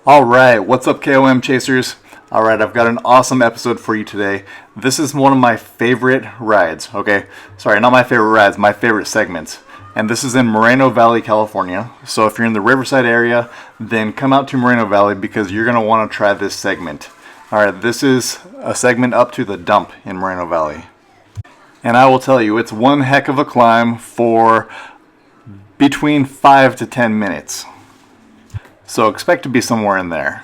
Alright, what's up KOM chasers? Alright, I've got an awesome episode for you today. This is one of my favorite rides, okay? Sorry, not my favorite rides, my favorite segments. And this is in Moreno Valley, California. So if you're in the Riverside area, then come out to Moreno Valley because you're going to want to try this segment. Alright, this is a segment up to the dump in Moreno Valley. And I will tell you, it's one heck of a climb for between 5 to 10 minutes. So expect to be somewhere in there.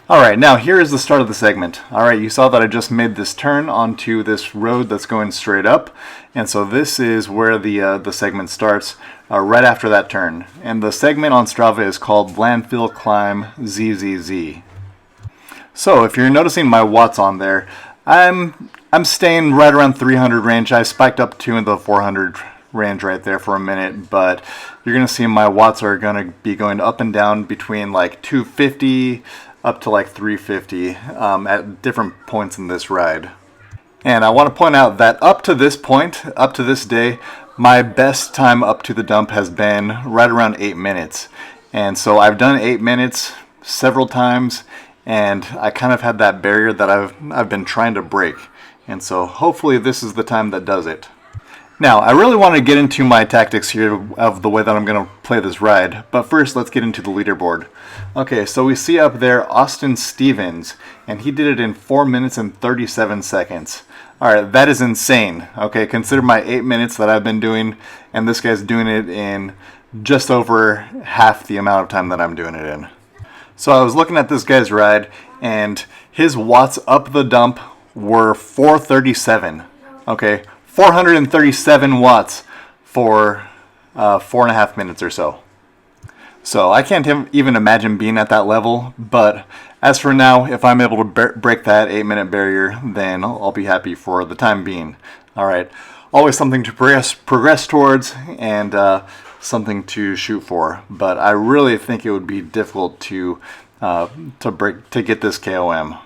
Alright, now here is the start of the segment. Alright, you saw that I just made this turn onto this road that's going straight up. And so this is where the segment starts, right after that turn. And the segment on Strava is called Landfill Climb-zzz. So if you're noticing my watts on there, I'm staying right around 300 range. I spiked up to the 400 range right there for a minute, but you're going to see my watts are going to be going up and down between like 250 up to like 350 at different points in this ride. And I want to point out that up to this point, up to this day, my best time up to the dump has been right around 8 minutes. And so I've done 8 minutes several times, and I kind of had that barrier that I've been trying to break. And so hopefully this is the time that does it. Now, I really want to get into my tactics here of the way that I'm going to play this ride, but first let's get into the leaderboard. Okay, so we see up there Austin Stevens, and he did it in 4 minutes and 37 seconds. Alright, that is insane. Okay, consider my 8 minutes that I've been doing, and this guy's doing it in just over half the amount of time that I'm doing it in. So I was looking at this guy's ride, and his watts up the dump were 437. Okay, 437 watts for 4.5 minutes or so. So I can't even imagine being at that level, but as for now, if I'm able to break that 8-minute barrier, then I'll be happy for the time being. Alright, always something to progress towards and something to shoot for, but I really think it would be difficult to get this KOM.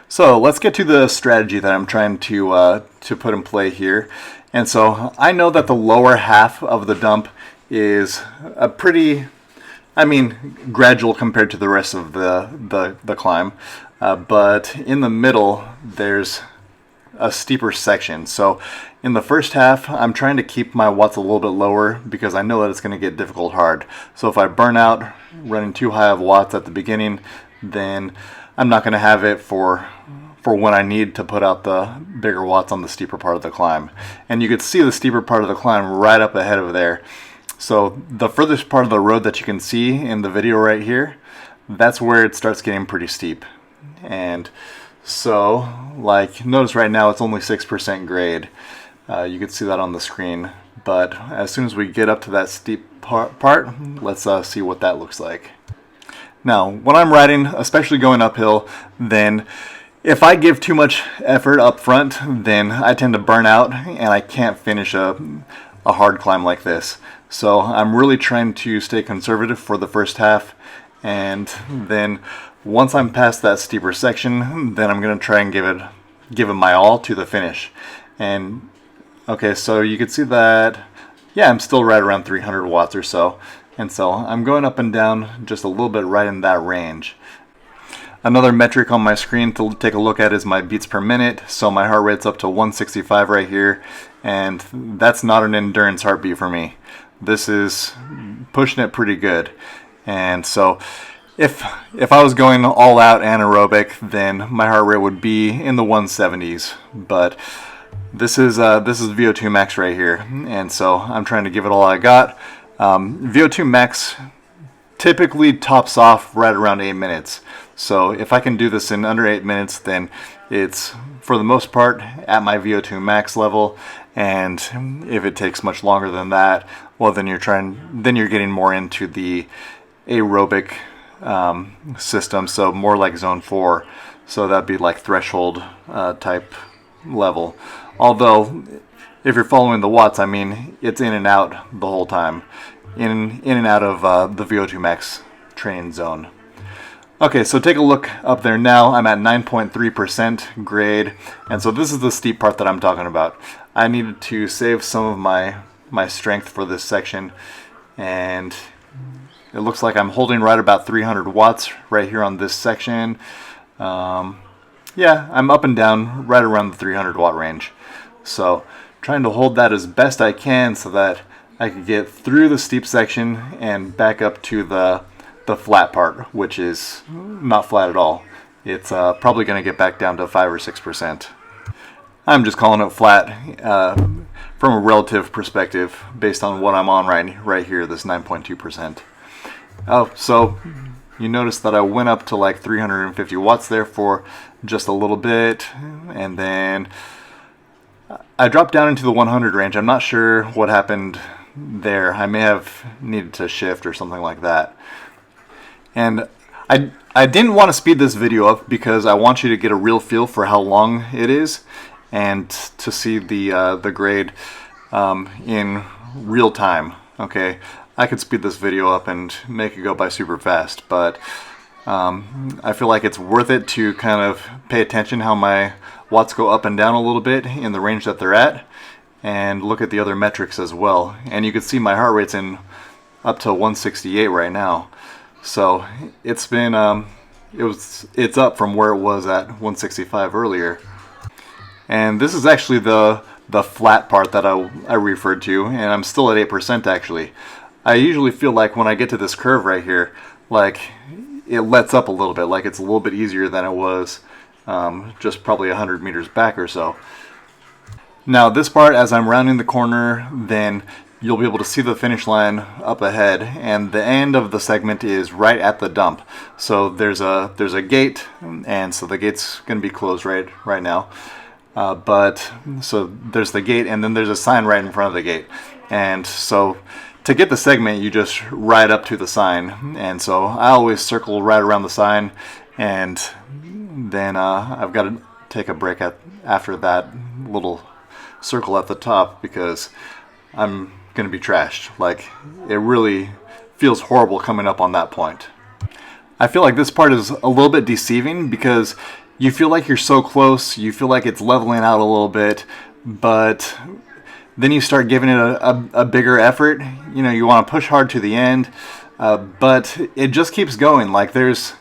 So let's get to the strategy that I'm trying to put in play here. And so I know that the lower half of the dump is a pretty, gradual compared to the rest of the climb. But in the middle, there's a steeper section. So in the first half, I'm trying to keep my watts a little bit lower because I know that it's going to get difficult hard. So if I burn out running too high of watts at the beginning, then I'm not going to have it for when I need to put out the bigger watts on the steeper part of the climb. And you could see the steeper part of the climb right up ahead of there. So the furthest part of the road that you can see in the video right here, that's where it starts getting pretty steep. And so, like, notice right now it's only 6% grade. You can see that on the screen. But as soon as we get up to that steep part, let's see what that looks like. Now, when I'm riding, especially going uphill, then if I give too much effort up front, then I tend to burn out and I can't finish a hard climb like this. So I'm really trying to stay conservative for the first half, and then once I'm past that steeper section, then I'm going to try and give it my all to the finish. And okay, so you can see that, yeah, I'm still right around 300 watts or so. And so I'm going up and down just a little bit right in that range. Another metric on my screen to take a look at is my beats per minute. So my heart rate's up to 165 right here, and that's not an endurance heartbeat for me. This is pushing it pretty good. And so if I was going all out anaerobic, then my heart rate would be in the 170s. But this is VO2 max right here, and so I'm trying to give it all I got. VO2 max typically tops off right around 8 minutes. So if I can do this in under 8 minutes, then it's for the most part at my VO2 max level. And if it takes much longer than that, well, then you're getting more into the aerobic system, so more like zone 4. So that'd be like threshold type level. Although if you're following the watts, it's in and out the whole time. In and out of the VO2 max training zone. Okay, so take a look up there now. I'm at 9.3% grade, and so this is the steep part that I'm talking about. I needed to save some of my strength for this section, and it looks like I'm holding right about 300 watts right here on this section. Yeah, I'm up and down right around the 300 watt range. So trying to hold that as best I can so that I could get through the steep section and back up to the flat part, which is not flat at all. It's probably going to get back down to 5 or 6%. I'm just calling it flat from a relative perspective based on what I'm on right here, this 9.2%. Oh, so you notice that I went up to like 350 watts there for just a little bit, and then I dropped down into the 100 range. I'm not sure what happened there. I may have needed to shift or something like that. And I didn't want to speed this video up because I want you to get a real feel for how long it is and to see the grade in real time. Okay, I could speed this video up and make it go by super fast, but I feel like it's worth it to kind of pay attention how my watts go up and down a little bit in the range that they're at, and look at the other metrics as well. And you can see my heart rate's in up to 168 right now. So it's been it's up from where it was at 165 earlier. And this is actually the flat part that I referred to, and I'm still at 8% actually. I usually feel like when I get to this curve right here, like it lets up a little bit, like it's a little bit easier than it was just probably 100 meters back or so. Now this part, as I'm rounding the corner, then you'll be able to see the finish line up ahead, and the end of the segment is right at the dump. So there's a gate, and so the gate's going to be closed right now. But so there's the gate, and then there's a sign right in front of the gate. And so to get the segment, you just ride up to the sign. And so I always circle right around the sign, and then I've got to take a break after that little circle at the top because I'm going to be trashed. Like, it really feels horrible coming up on that point. I feel like this part is a little bit deceiving because you feel like you're so close, you feel like it's leveling out a little bit, but then you start giving it a bigger effort. You know, you want to push hard to the end, but it just keeps going. Like, there's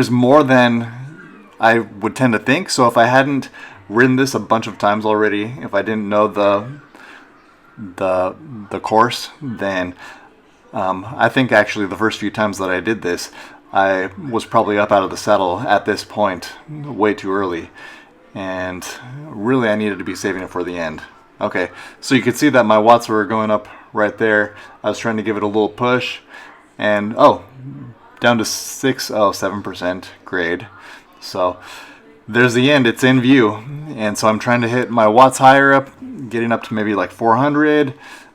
more than I would tend to think. So if I hadn't ridden this a bunch of times already, if I didn't know the course, then I think actually the first few times that I did this, I was probably up out of the saddle at this point way too early, and really I needed to be saving it for the end. Okay, so you could see that my watts were going up right there. I was trying to give it a little push, and down to 7% grade. So there's the end, it's in view. And so I'm trying to hit my watts higher up, getting up to maybe like 400,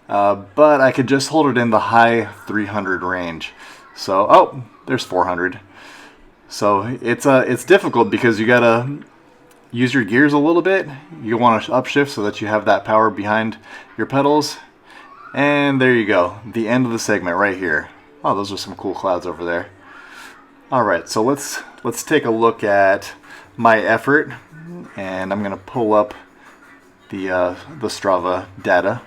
but I could just hold it in the high 300 range. So, there's 400. So it's difficult because you gotta use your gears a little bit. You want to upshift so that you have that power behind your pedals. And there you go, the end of the segment right here. Oh, those are some cool clouds over there. All right, so let's take a look at my effort, and I'm gonna pull up the Strava data.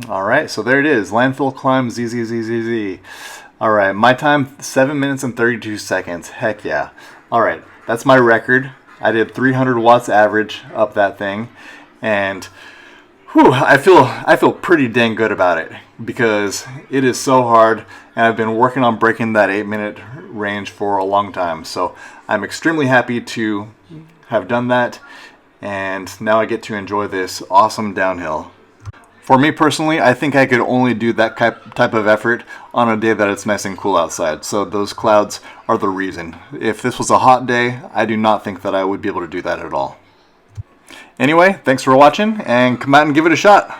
All right, so there it is, Landfill Climb-zzz. All right, my time 7 minutes and 32 seconds. Heck yeah! All right, that's my record. I did 300 watts average up that thing, and whew, I feel pretty dang good about it because it is so hard, and I've been working on breaking that 8-minute range for a long time. So I'm extremely happy to have done that, and now I get to enjoy this awesome downhill. For me personally, I think I could only do that type of effort on a day that it's nice and cool outside. So those clouds are the reason. If this was a hot day, I do not think that I would be able to do that at all. Anyway, thanks for watching, and come out and give it a shot.